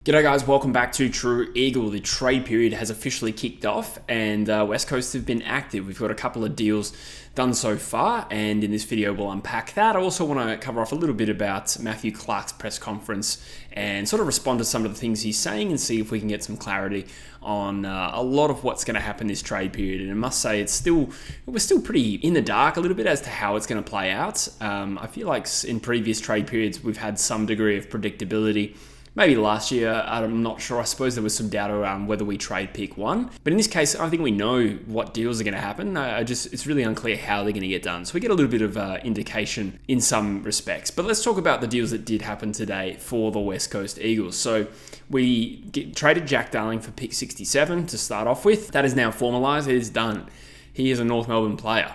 G'day guys, welcome back to True Eagle. The trade period has officially kicked off and West Coast have been active. We've got a couple of deals done so far, and in this video we'll unpack that. I also want to cover off a little bit about Matthew Clark's press conference and sort of respond to some of the things he's saying and see if we can get some clarity on a lot of what's going to happen this trade period. And I must say we're still pretty in the dark a little bit as to how it's going to play out. I feel like in previous trade periods we've had some degree of predictability. Maybe last year, I'm not sure. I suppose there was some doubt around whether we trade pick one. But in this case, I think we know what deals are going to happen. It's really unclear how they're going to get done. So we get a little bit of indication in some respects. But let's talk about the deals that did happen today for the West Coast Eagles. So we traded Jack Darling for pick 67 to start off with. That is now formalised. It is done. He is a North Melbourne player.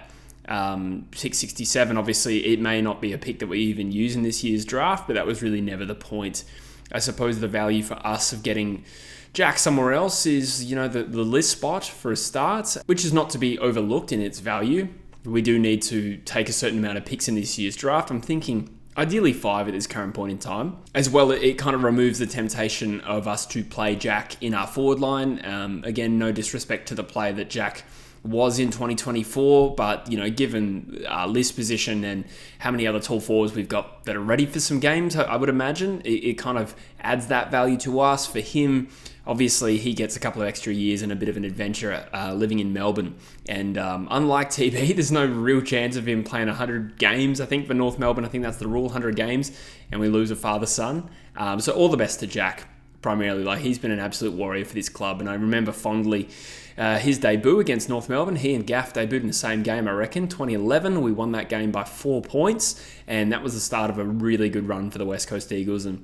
Pick 67, obviously, it may not be a pick that we even use in this year's draft, but that was really never the point. I suppose the value for us of getting Jack somewhere else is, the list spot for a start, which is not to be overlooked in its value. We do need to take a certain amount of picks in this year's draft. I'm thinking ideally 5 at this current point in time. As well, it kind of removes the temptation of us to play Jack in our forward line. Again, no disrespect to the player that Jack was in 2024, but given our list position and how many other tall forwards we've got that are ready for some games, I would imagine it kind of adds that value to us. For him, obviously he gets a couple of extra years and a bit of an adventure living in Melbourne, and unlike TB, there's no real chance of him playing 100 games. I think for North Melbourne, I think that's the rule, 100 games, and we lose a father-son. So all the best to Jack. Primarily, he's been an absolute warrior for this club, and I remember fondly his debut against North Melbourne. He and Gaff debuted in the same game, I reckon, 2011. We won that game by 4 points, and that was the start of a really good run for the West Coast Eagles. And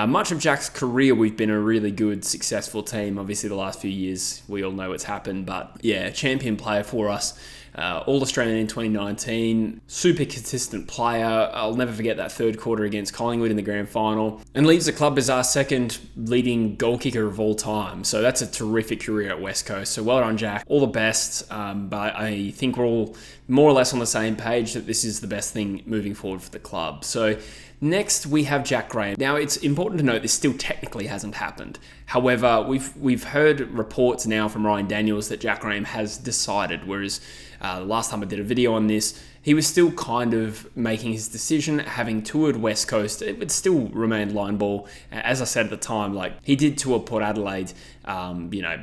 much of Jack's career, we've been a really good, successful team. Obviously, the last few years, we all know what's happened, but yeah, champion player for us. All-Australian in 2019, super consistent player. I'll never forget that third quarter against Collingwood in the grand final, and leaves the club as our second leading goal kicker of all time. So that's a terrific career at West Coast. So well done, Jack. All the best. But I think we're all more or less on the same page that this is the best thing moving forward for the club. So next, we have Jack Graham. Now, it's important to note this still technically hasn't happened. However, we've heard reports now from Ryan Daniels that Jack Graham has decided, whereas the last time I did a video on this, he was still kind of making his decision, having toured West Coast. It would still remain line ball. As I said at the time, he did tour Port Adelaide,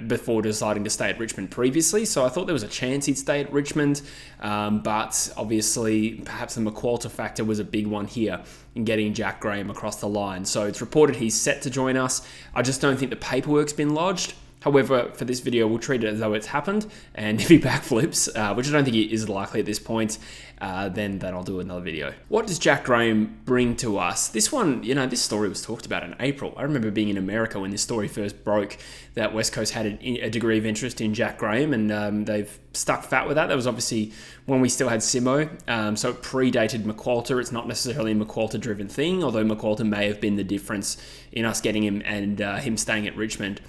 before deciding to stay at Richmond previously. So I thought there was a chance he'd stay at Richmond. But obviously, perhaps the McQualter factor was a big one here in getting Jack Graham across the line. So it's reported he's set to join us. I just don't think the paperwork's been lodged. However, for this video, we'll treat it as though it's happened, and if he backflips, which I don't think is likely at this point, then I'll do another video. What does Jack Graham bring to us? This one, this story was talked about in April. I remember being in America when this story first broke, that West Coast had a degree of interest in Jack Graham, and they've stuck fat with that. That was obviously when we still had Simo, so it predated McQualter. It's not necessarily a McQualter-driven thing, although McQualter may have been the difference in us getting him and him staying at Richmond.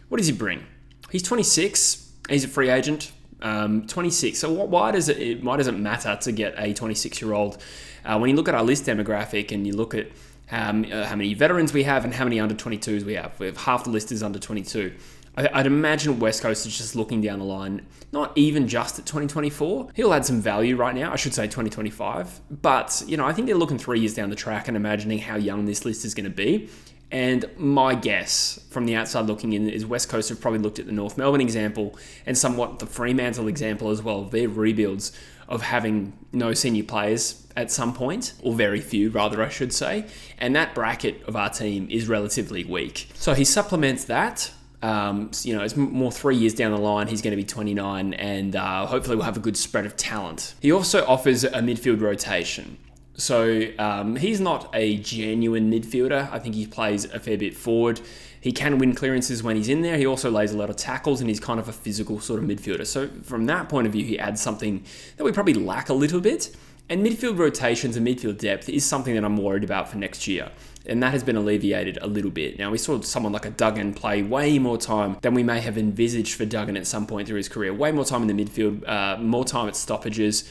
What does he bring? He's 26. He's a free agent. 26. So why does it matter to get a 26-year-old? When you look at our list demographic and you look at how many veterans we have and how many under 22s we have half the list is under 22. I'd imagine West Coast is just looking down the line, not even just at 2024. He'll add some value right now. I should say 2025. But, I think they're looking 3 years down the track and imagining how young this list is going to be. And my guess from the outside looking in is West Coast have probably looked at the North Melbourne example and somewhat the Fremantle example as well, their rebuilds of having no senior players at some point, or very few rather I should say, and that bracket of our team is relatively weak. So he supplements that. It's more 3 years down the line, he's going to be 29, and hopefully we'll have a good spread of talent. He also offers a midfield rotation. So he's not a genuine midfielder. I think he plays a fair bit forward. He can win clearances when he's in there. He also lays a lot of tackles, and he's kind of a physical sort of midfielder. So from that point of view, he adds something that we probably lack a little bit. And midfield rotations and midfield depth is something that I'm worried about for next year. And that has been alleviated a little bit. Now, we saw someone like a Duggan play way more time than we may have envisaged for Duggan at some point through his career. Way more time in the midfield, more time at stoppages.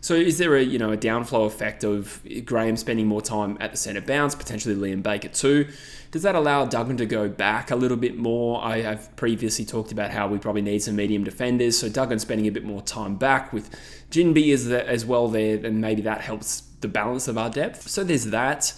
So is there a downflow effect of Graham spending more time at the centre bounce, potentially Liam Baker too? Does that allow Duggan to go back a little bit more? I have previously talked about how we probably need some medium defenders, so Duggan spending a bit more time back with Jinby as well there, and maybe that helps the balance of our depth. So there's that.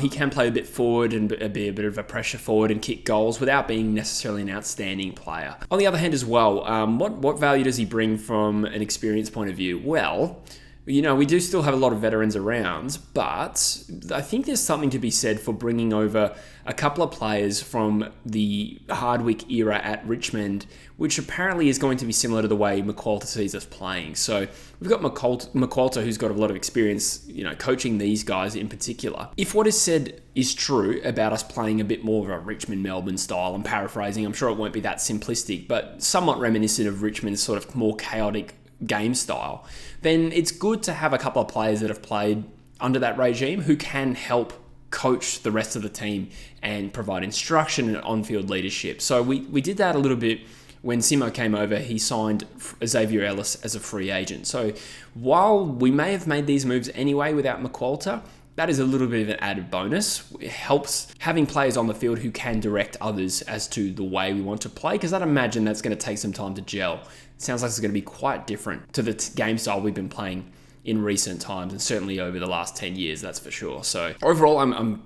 He can play a bit forward and be a bit of a pressure forward and kick goals without being necessarily an outstanding player. On the other hand as well, what value does he bring from an experience point of view? Well, we do still have a lot of veterans around, but I think there's something to be said for bringing over a couple of players from the Hardwick era at Richmond, which apparently is going to be similar to the way McQualter sees us playing. So we've got McQualter, who's got a lot of experience, coaching these guys in particular. If what is said is true about us playing a bit more of a Richmond-Melbourne style, I'm paraphrasing, I'm sure it won't be that simplistic, but somewhat reminiscent of Richmond's sort of more chaotic game style, then it's good to have a couple of players that have played under that regime who can help coach the rest of the team and provide instruction and on-field leadership. So we did that a little bit when Simo came over. He signed Xavier Ellis as a free agent. So while we may have made these moves anyway without McQualter, that is a little bit of an added bonus. It helps having players on the field who can direct others as to the way we want to play, because I'd imagine that's going to take some time to gel. It sounds like it's going to be quite different to the game style we've been playing in recent times, and certainly over the last 10 years, that's for sure. So overall, I'm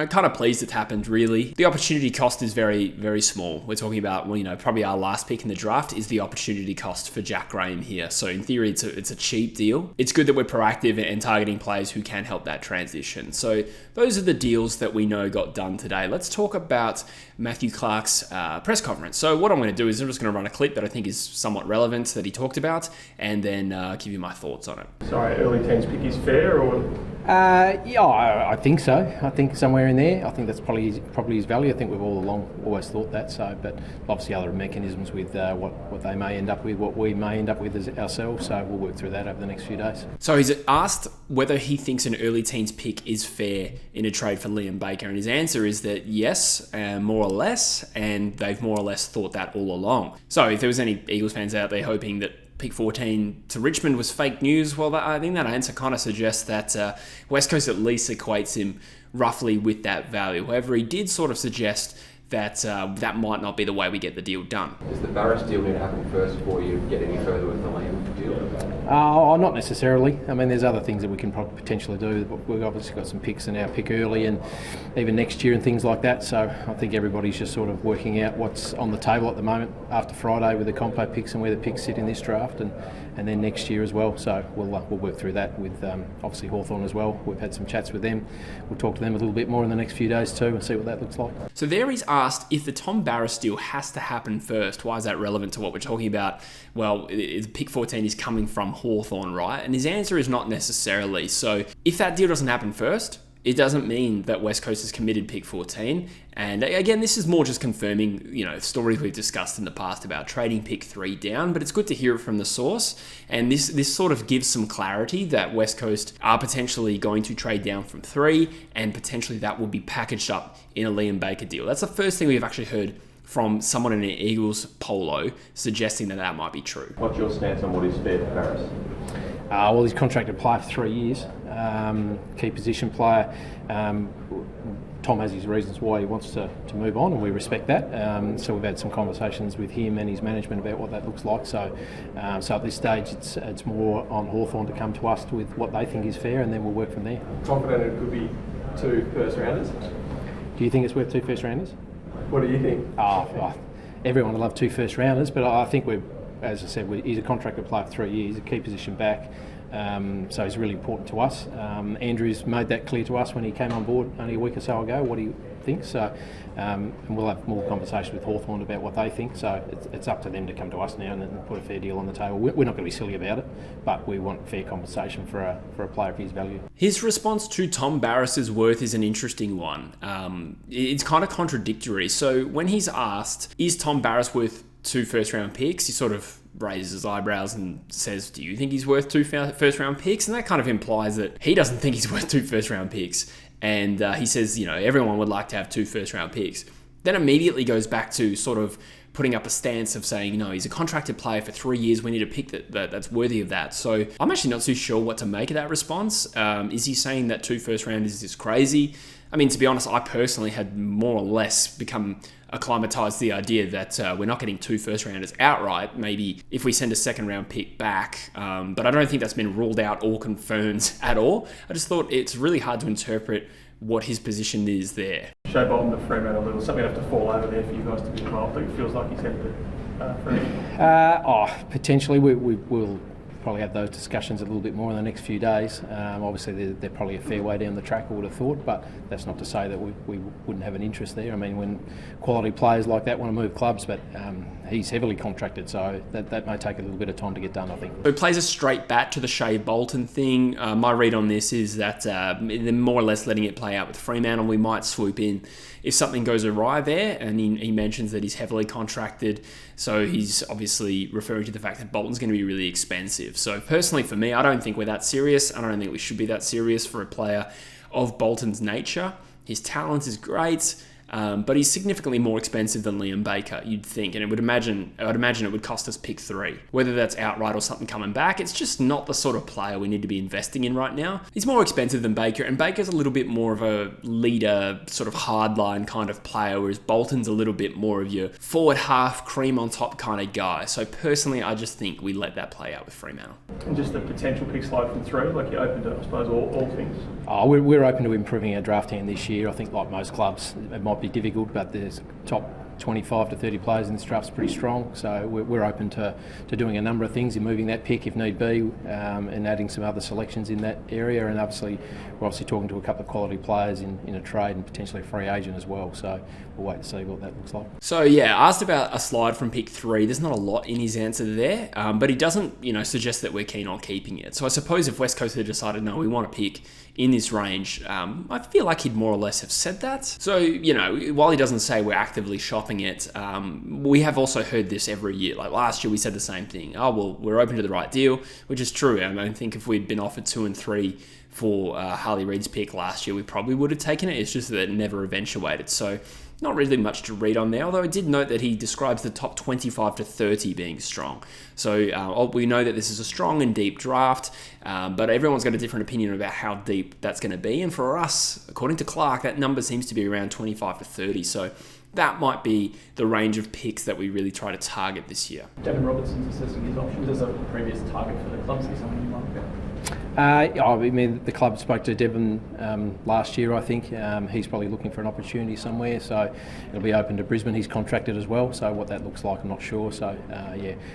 kind of pleased it's happened, really. The opportunity cost is very, very small. We're talking about, probably our last pick in the draft is the opportunity cost for Jack Graham here. So in theory, it's a cheap deal. It's good that we're proactive and targeting players who can help that transition. So those are the deals that we know got done today. Let's talk about Matthew Clark's press conference. So what I'm going to do is I'm just going to run a clip that I think is somewhat relevant that he talked about, and then give you my thoughts on it. Sorry, early teams pick is fair, or? Yeah, I think so. I think somewhere in there. I think that's probably his value. I think we've all along always thought that. So, but obviously other mechanisms with what they may end up with, what we may end up with as ourselves. So we'll work through that over the next few days. So he's asked whether he thinks an early teens pick is fair in a trade for Liam Baker, and his answer is that yes, more or less, and they've more or less thought that all along. So if there was any Eagles fans out there hoping that pick 14 to Richmond was fake news, well, I think that answer kind of suggests that West Coast at least equates him roughly with that value. However, he did sort of suggest that that might not be the way we get the deal done. Does the Barris deal need to happen first before you get any further with the Liam deal? Not necessarily. I mean, there's other things that we can probably potentially do. We've obviously got some picks in our pick early and even next year and things like that. So I think everybody's just sort of working out what's on the table at the moment after Friday with the compo picks and where the picks sit in this draft and then next year as well. So we'll work through that with obviously Hawthorn as well. We've had some chats with them. We'll talk to them a little bit more in the next few days too and see what that looks like. So there he's asked if the Tom Barris deal has to happen first. Why is that relevant to what we're talking about? Well, pick 14 is coming from Hawthorn, right? And his answer is not necessarily. So if that deal doesn't happen first, it doesn't mean that West Coast has committed pick 14. And again, this is more just confirming, stories we've discussed in the past about trading pick 3 down, but it's good to hear it from the source. And this sort of gives some clarity that West Coast are potentially going to trade down from 3, and potentially that will be packaged up in a Liam Baker deal. That's the first thing we've actually heard from someone in an Eagles polo suggesting that might be true. What's your stance on what is fair for Barris? Well, he's contracted player for 3 years, key position player. Tom has his reasons why he wants to move on, and we respect that. So we've had some conversations with him and his management about what that looks like. So at this stage, it's more on Hawthorn to come to us with what they think is fair, and then we'll work from there. Confident it could be 2 first rounders? Do you think it's worth 2 first rounders? What do you think? Everyone would love 2 first rounders, but I think as I said, he's a contracted player for 3 years, a key position back. So he's really important to us. Andrew's made that clear to us when he came on board only a week or so ago, what he thinks. So, and we'll have more conversation with Hawthorn about what they think. So it's up to them to come to us now and put a fair deal on the table. We're not going to be silly about it, but we want fair compensation for a player of his value. His response to Tom Barris's worth is an interesting one. It's kind of contradictory. So when he's asked, is Tom Barris worth 2 first round picks, he sort of raises his eyebrows and says, do you think he's worth 2 first round picks? And that kind of implies that he doesn't think he's worth 2 first round picks. And he says, everyone would like to have 2 first round picks. Then immediately goes back to sort of putting up a stance of saying, he's a contracted player for 3 years. We need a pick that's worthy of that. So I'm actually not too sure what to make of that response. Is he saying that 2 first rounders is crazy? I mean, to be honest, I personally had more or less become acclimatized to the idea that we're not getting 2 first rounders outright. Maybe if we send a second round pick back, but I don't think that's been ruled out or confirmed at all. I just thought it's really hard to interpret what his position is there. Shea Bolton to Fremantle, there was something have to fall over there for you guys to be involved. It feels like he's headed to Fremantle. Potentially we will probably have those discussions a little bit more in the next few days. Obviously they're probably a fair way down the track, I would have thought, but that's not to say that we wouldn't have an interest there. I mean, when quality players like that want to move clubs, but he's heavily contracted, so that may take a little bit of time to get done, I think. So it plays a straight bat to the Shea Bolton thing. My read on this is that they're more or less letting it play out with Fremantle. We might swoop in if something goes awry there, and he mentions that he's heavily contracted, so he's obviously referring to the fact that Bolton's going to be really expensive. So personally for me, I don't think we're that serious. I don't think we should be that serious for a player of Bolton's nature. His talent is great, but he's significantly more expensive than Liam Baker, you'd think, and I'd imagine it would cost us pick 3. Whether that's outright or something coming back, it's just not the sort of player we need to be investing in right now. He's more expensive than Baker, and Baker's a little bit more of a leader, sort of hardline kind of player, whereas Bolton's a little bit more of your forward half, cream on top kind of guy. So personally, I just think we let that play out with Fremantle. And just the potential pick slide from 3, like you're open to, I suppose, all things? We're open to improving our draft hand this year. I think like most clubs, it might be difficult, but there's top 25 to 30 players in this draft's pretty strong, so we're open to doing a number of things in moving that pick if need be, and adding some other selections in that area, and we're obviously talking to a couple of quality players in a trade and potentially a free agent as well, so we'll wait to see what that looks like. So yeah, asked about a slide from pick 3. There's not a lot in his answer there, but he doesn't suggest that we're keen on keeping it. So I suppose if West Coast had decided, no, we want to pick in this range, I feel like he'd more or less have said that. So, while he doesn't say we're actively shopping it, we have also heard this every year. Like last year we said the same thing. Oh, well, we're open to the right deal, which is true. I don't think if we'd been offered 2 and 3 for Harley Reid's pick last year, we probably would have taken it. It's just that it never eventuated. So not really much to read on there, although I did note that he describes the top 25 to 30 being strong. So we know that this is a strong and deep draft, but everyone's got a different opinion about how deep that's going to be. And for us, according to Clark, that number seems to be around 25 to 30. So that might be the range of picks that we really try to target this year. Devin Robertson's assessing his options as a previous target for the club. Is there something you might about? The club spoke to Devon last year, I think. He's probably looking for an opportunity somewhere, so it'll be open to Brisbane. He's contracted as well, so what that looks like, I'm not sure. So,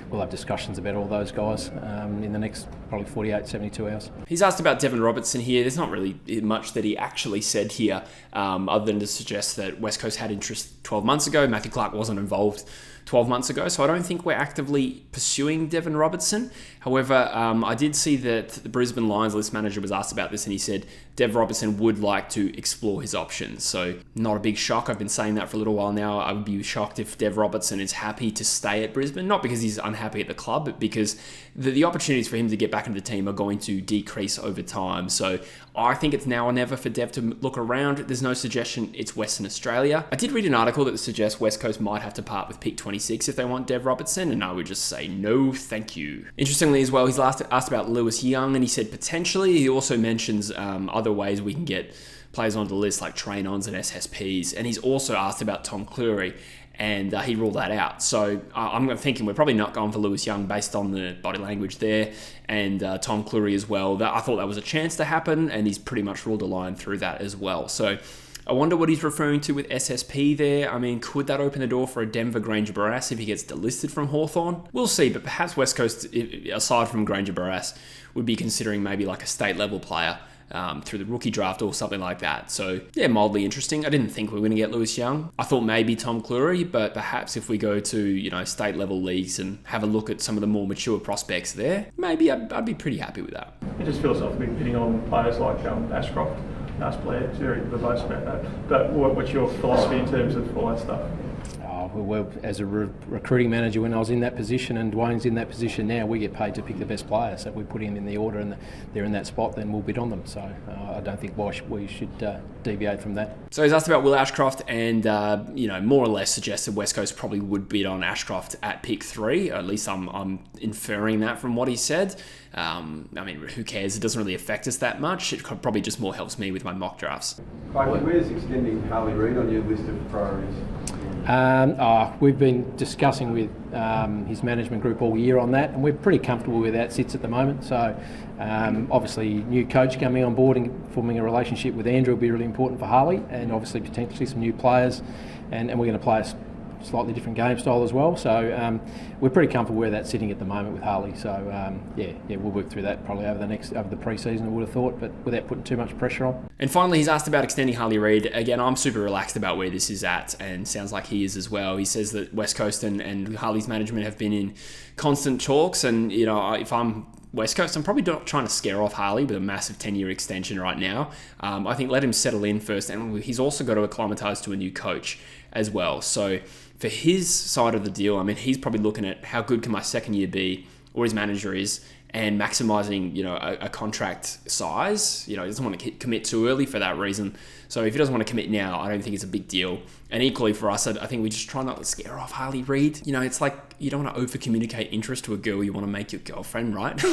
we'll have discussions about all those guys in the next probably 48, 72 hours. He's asked about Devin Robertson here. There's not really much that he actually said here, other than to suggest that West Coast had interest 12 months ago. Matthew Clark wasn't involved 12 months ago, so I don't think we're actively pursuing Devin Robertson. However, I did see that the Brisbane Lions list manager was asked about this, and he said Dev Robertson would like to explore his options. So not a big shock. I've been saying that for a little while now. I would be shocked if Dev Robertson is happy to stay at Brisbane, not because he's unhappy at the club, but because the opportunities for him to get back into the team are going to decrease over time. So I think it's now or never for Dev to look around. There's no suggestion it's Western Australia. I did read an article that suggests West Coast might have to part with pick 26 if they want Dev Robertson, and I would just say no thank you. Interestingly as well, he's asked about Lewis Young, and he said potentially. He also mentions other ways we can get players onto the list like train-ons and SSPs, and he's also asked about Tom Cleary, and he ruled that out. So I'm thinking we're probably not going for Lewis Young based on the body language there, and Tom Cleary as well. I thought that was a chance to happen, and he's pretty much ruled a line through that as well. So I wonder what he's referring to with SSP there. I mean, could that open the door for a Denver Granger Barras if he gets delisted from Hawthorn? We'll see, but perhaps West Coast, aside from Granger Barras, would be considering maybe like a state level player through the rookie draft or something like that. So yeah, mildly interesting. I didn't think we were going to get Lewis Young. I thought maybe Tom Cleary, but perhaps if we go to state level leagues and have a look at some of the more mature prospects there, maybe I'd be pretty happy with that. It just feels like we've been hitting on players like Ashcroft ask Blair, very verbose about that. But what's your philosophy in terms of all that stuff? Well, as a recruiting manager, when I was in that position and Dwayne's in that position now, we get paid to pick the best players. So if we put in the order and they're in that spot, then we'll bid on them. So I don't think we should deviate from that. So he's asked about Will Ashcroft and, more or less suggested West Coast probably would bid on Ashcroft at pick 3. At least I'm inferring that from what he said. Who cares? It doesn't really affect us that much. It probably just more helps me with my mock drafts. Where's extending Harley Reid on your list of priorities? We've been discussing with his management group all year on that, and we're pretty comfortable where that sits at the moment. So obviously new coach coming on board and forming a relationship with Andrew will be really important for Harley, and obviously potentially some new players, and we're going to play a slightly different game style as well. So we're pretty comfortable where that's sitting at the moment with Harley. So we'll work through that probably over the pre-season, I would have thought, but without putting too much pressure on. And finally, he's asked about extending Harley Reid. Again, I'm super relaxed about where this is at, and sounds like he is as well. He says that West Coast and Harley's management have been in constant talks, and if I'm West Coast, I'm probably not trying to scare off Harley with a massive 10-year extension right now. I think let him settle in first, and he's also got to acclimatise to a new coach as well. So for his side of the deal, he's probably looking at how good can my second year be, or his manager is, and maximising, a contract size. He doesn't want to commit too early for that reason. So if he doesn't want to commit now, I don't think it's a big deal. And equally for us, I think we just try not to scare off Harley Reid. It's like you don't want to over-communicate interest to a girl you want to make your girlfriend, right?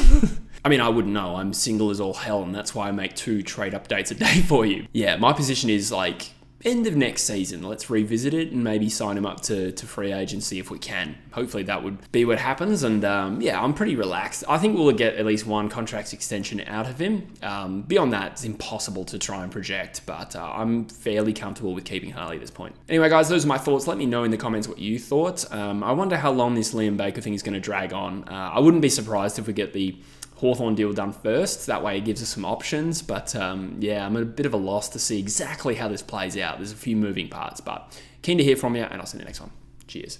I wouldn't know. I'm single as all hell, and that's why I make 2 trade updates a day for you. Yeah, my position is end of next season, let's revisit it and maybe sign him up to free agency if we can. Hopefully that would be what happens. And I'm pretty relaxed. I think we'll get at least 1 contract extension out of him. Beyond that, it's impossible to try and project, but I'm fairly comfortable with keeping Harley at this point. Anyway, guys, those are my thoughts. Let me know in the comments what you thought. I wonder how long this Liam Baker thing is going to drag on. I wouldn't be surprised if we get the Hawthorn deal done first. That way it gives us some options. But I'm at a bit of a loss to see exactly how this plays out. There's a few moving parts, but keen to hear from you, and I'll see you in the next one. Cheers.